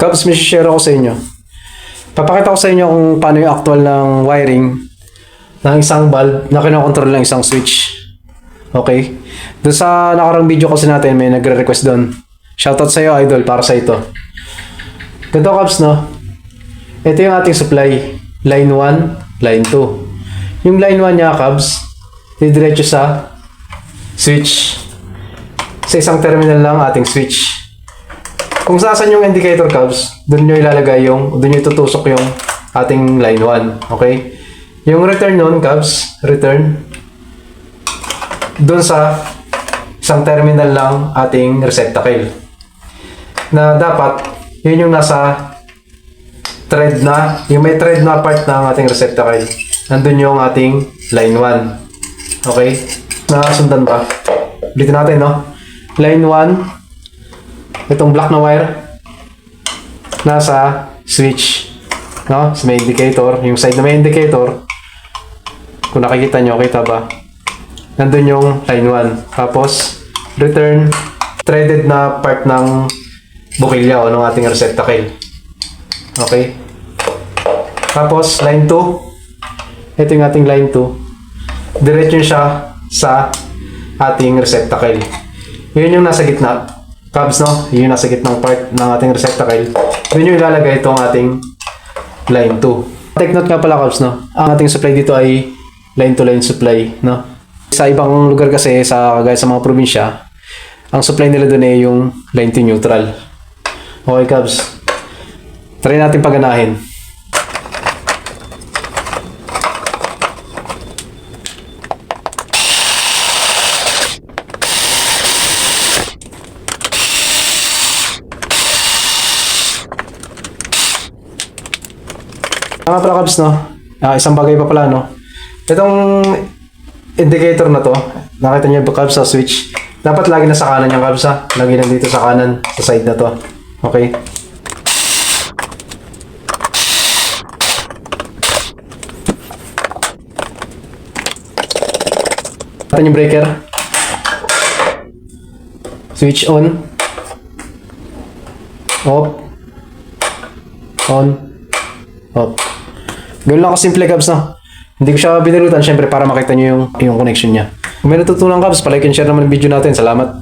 Kabs, may share ako sa inyo. Papakita ko sa inyo kung paano yung actual ng wiring ng isang bulb na kinokontrol ng isang switch. Okay? Doon sa nakarang video kasi natin, may nagre-request doon. Shoutout sa iyo, idol, para sa ito. Ganito, Kabs, no? Ito yung ating supply. Line 1, line 2. Yung line 1 niya, Kabs, didiretso sa switch. Sa isang terminal lang ating switch. Kung saan yung indicator, Kabs, doon nyo ilalagay doon nyo itutusok yung ating line 1. Okay? Yung return nun, Kabs, return, doon sa isang terminal lang ating receptacle. Na dapat, yun yung nasa thread na, yung may thread na part ng ating receptacle. Nandun yung ating line 1. Okay? Nakasundan ba? Ulitin natin, no? Line 1, itong black na wire, nasa switch. No? Sa may indicator. Yung side na may indicator, kung nakikita nyo, kita ba? Nandun yung line 1. Tapos, return, threaded na part ng bukilya o ng ating receptacle. Okay? Tapos, line 2. Ito yung ating line 2. Diretso siya sa ating receptacle. Yun yung nasa gitna. Kabs, no? Yun yung nasa gitnang part ng ating receptacle. Yun yung ilalagay itong ating line 2. Take note nga pala, Kabs, no? Ang ating supply dito ay line-to-line supply, no? Sa ibang lugar kasi, gaya sa mga probinsya, ang supply nila doon ay yung line to neutral. Okay, Kabs. Try natin paganahin. Tama pala, Kabs, no? Isang bagay pa pala, no? Itong indicator na to, nakita niyo ba, Kabs, sa switch? Dapat lagi na sa kanan yung, Kabs, ha? Lagi na dito sa kanan, sa side na to. Okay? Natin yung breaker. Switch on. Off. On. Off. Ganoon lang kasimple, Kabs, no? Hindi ko siya binirutan, syempre, para makita nyo yung connection niya. Kung may natutunan, Kabs, palike and share naman yung video natin. Salamat.